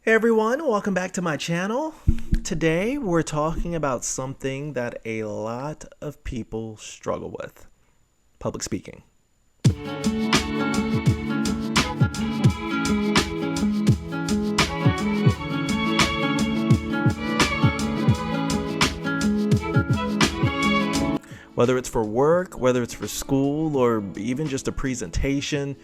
Hey everyone, welcome back to my channel. Today we're talking about something that a lot of people struggle with: public speaking. Whether it's for work, whether it's for school, or even just a presentation,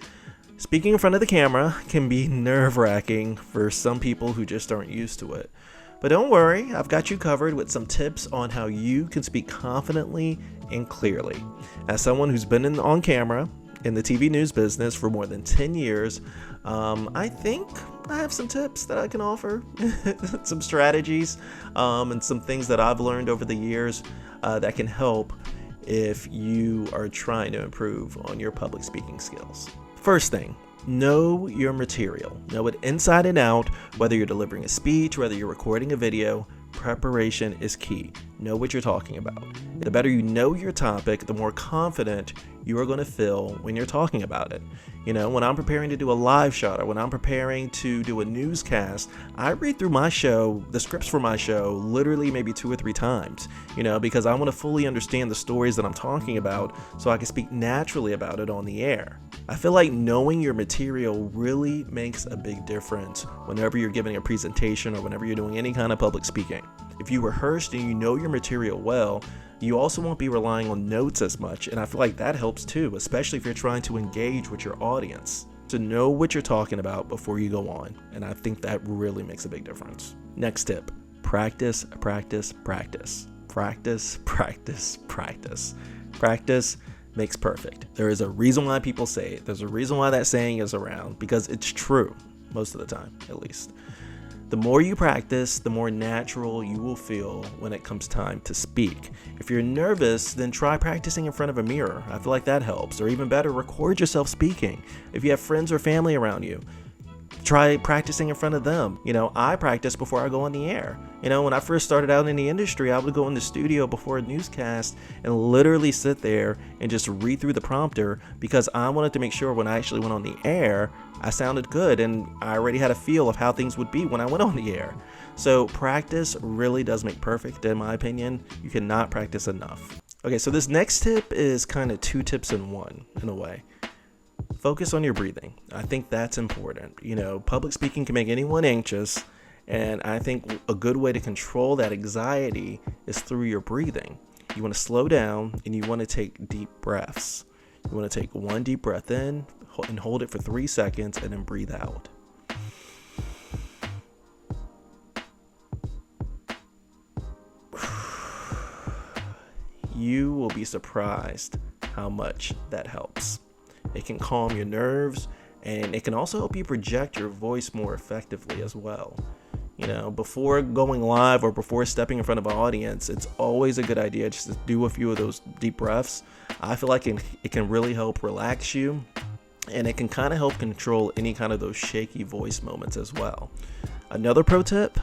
speaking in front of the camera can be nerve-wracking for some people who just aren't used to it. But don't worry, I've got you covered with some tips on how you can speak confidently and clearly. As someone who's been on camera in the TV news business for more than 10 years, I think I have some tips that I can offer, some strategies, and some things that I've learned over the years that can help if you are trying to improve on your public speaking skills. First thing, know your material. Know it inside and out. Whether you're delivering a speech, whether you're recording a video, preparation is key. Know what you're talking about. The better you know your topic, the more confident you are going to feel when you're talking about it. You know, when I'm preparing to do a live shot or when I'm preparing to do a newscast, I read through my show, the scripts for my show, literally maybe 2 or 3 times, because I want to fully understand the stories that I'm talking about so I can speak naturally about it on the air. I feel like knowing your material really makes a big difference whenever you're giving a presentation or whenever you're doing any kind of public speaking. If you rehearsed and you know your material well, you also won't be relying on notes as much, and I feel like that helps too, especially if you're trying to engage with your audience. To know what you're talking about before you go on, and I think that really makes a big difference. Next tip, practice, practice, practice. Practice, practice, practice. Practice makes perfect. There is a reason why people say it. There's a reason why that saying is around, because it's true, most of the time, at least. The more you practice, the more natural you will feel when it comes time to speak. If you're nervous, then try practicing in front of a mirror. I feel like that helps. Or even better, record yourself speaking. If you have friends or family around you, try practicing in front of them. I practice before I go on the air. When I first started out in the industry, I would go in the studio before a newscast and literally sit there and just read through the prompter because I wanted to make sure when I actually went on the air, I sounded good and I already had a feel of how things would be when I went on the air. So practice really does make perfect, in my opinion. You cannot practice enough. Okay, so this next tip is kind of 2 tips in one, in a way. Focus on your breathing. I think that's important. Public speaking can make anyone anxious, and I think a good way to control that anxiety is through your breathing. You want to slow down and you want to take deep breaths. You want to take 1 deep breath in and hold it for 3 seconds and then breathe out. You will be surprised how much that helps. It can calm your nerves, and it can also help you project your voice more effectively as well. Before going live or before stepping in front of an audience, it's always a good idea just to do a few of those deep breaths. I feel like it can really help relax you, and it can kind of help control any kind of those shaky voice moments as well. Another pro tip: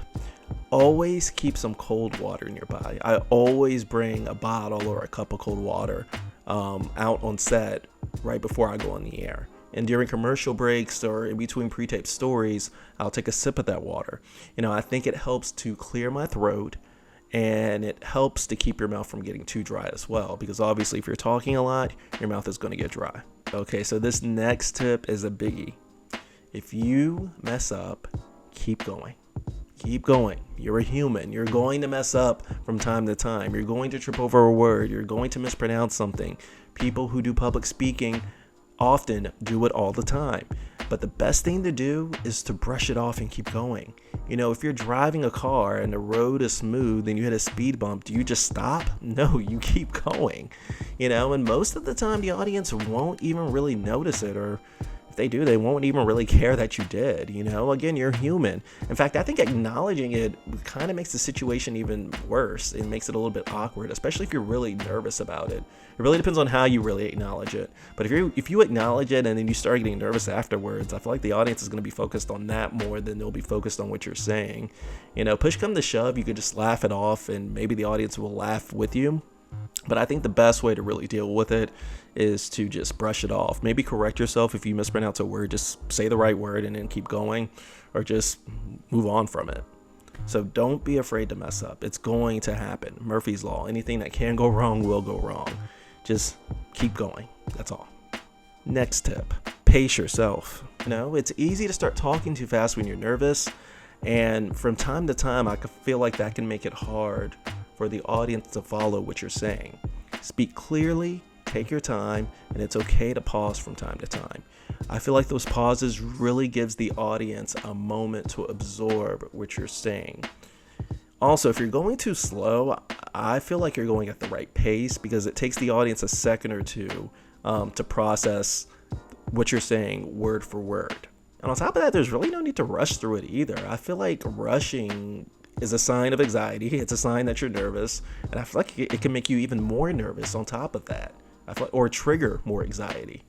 always keep some cold water nearby. I always bring a bottle or a cup of cold water out on set right before I go on the air. And during commercial breaks or in between pre-taped stories, I'll take a sip of that water. I think it helps to clear my throat, and it helps to keep your mouth from getting too dry as well, because obviously if you're talking a lot, your mouth is going to get dry. Okay, so this next tip is a biggie. If you mess up, keep going. Keep going. You're a human. You're going to mess up from time to time. You're going to trip over a word. You're going to mispronounce something. People who do public speaking often do it all the time. But the best thing to do is to brush it off and keep going. If you're driving a car and the road is smooth and you hit a speed bump, do you just stop? No, you keep going. And most of the time the audience won't even really notice it, or if they do, they won't even really care that you did. Again, you're human. In fact, I think acknowledging it kind of makes the situation even worse. It makes it a little bit awkward, especially if you're really nervous about it. It really depends on how you really acknowledge it. But if you acknowledge it and then you start getting nervous afterwards, I feel like the audience is going to be focused on that more than they'll be focused on what you're saying. Push come to shove, you could just laugh it off and maybe the audience will laugh with you. But I think the best way to really deal with it is to just brush it off. Maybe correct yourself if you mispronounce a word, just say the right word and then keep going, or just move on from it. So don't be afraid to mess up. It's going to happen. Murphy's Law. Anything that can go wrong will go wrong. Just keep going. That's all. Next tip, pace yourself. It's easy to start talking too fast when you're nervous. And from time to time, I feel like that can make it hard for the audience to follow what you're saying. Speak clearly, take your time, and it's okay to pause from time to time. I feel like those pauses really gives the audience a moment to absorb what you're saying. Also, if you're going too slow, I feel like you're going at the right pace because it takes the audience a second or two to process what you're saying word for word. And on top of that, there's really no need to rush through it either. I feel like rushing is a sign of anxiety. It's a sign that you're nervous. And I feel like it can make you even more nervous on top of that. Or trigger more anxiety.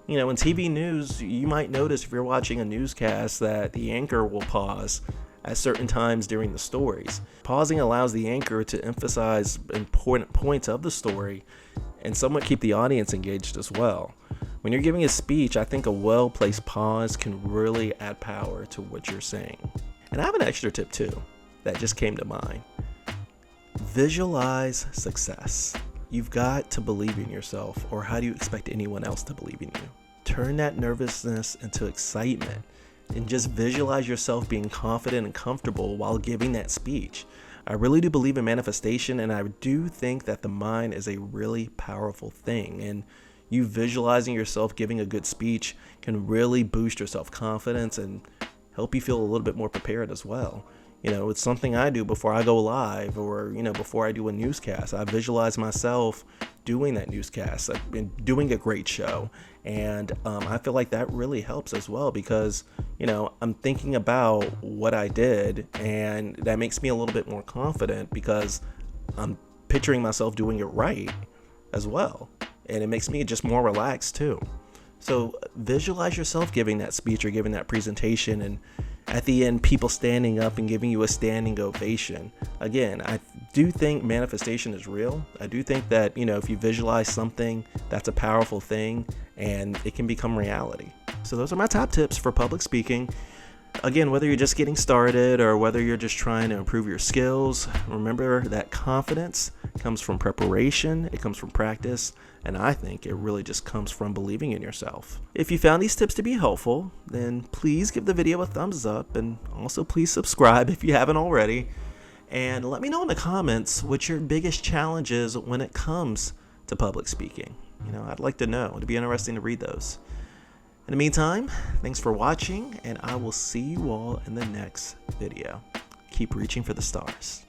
In TV news, you might notice if you're watching a newscast that the anchor will pause at certain times during the stories. Pausing allows the anchor to emphasize important points of the story and somewhat keep the audience engaged as well. When you're giving a speech, I think a well-placed pause can really add power to what you're saying. And I have an extra tip too that just came to mind. Visualize success. You've got to believe in yourself, or how do you expect anyone else to believe in you? Turn that nervousness into excitement and just visualize yourself being confident and comfortable while giving that speech. I really do believe in manifestation, and I do think that the mind is a really powerful thing, and you visualizing yourself giving a good speech can really boost your self-confidence and help you feel a little bit more prepared as well. It's something I do before I go live or, before I do a newscast. I visualize myself doing that newscast and doing a great show. And I feel like that really helps as well because, I'm thinking about what I did, and that makes me a little bit more confident because I'm picturing myself doing it right as well. And it makes me just more relaxed too. So visualize yourself giving that speech or giving that presentation, and at the end, people standing up and giving you a standing ovation. Again, I do think manifestation is real. I do think that, if you visualize something, that's a powerful thing and it can become reality. So those are my top tips for public speaking. Again, whether you're just getting started or whether you're just trying to improve your skills, remember that confidence comes from preparation, it comes from practice, and I think it really just comes from believing in yourself. If you found these tips to be helpful, then please give the video a thumbs up, and also please subscribe if you haven't already. And let me know in the comments what your biggest challenge is when it comes to public speaking. I'd like to know. It'd be interesting to read those. In the meantime, thanks for watching, and I will see you all in the next video. Keep reaching for the stars.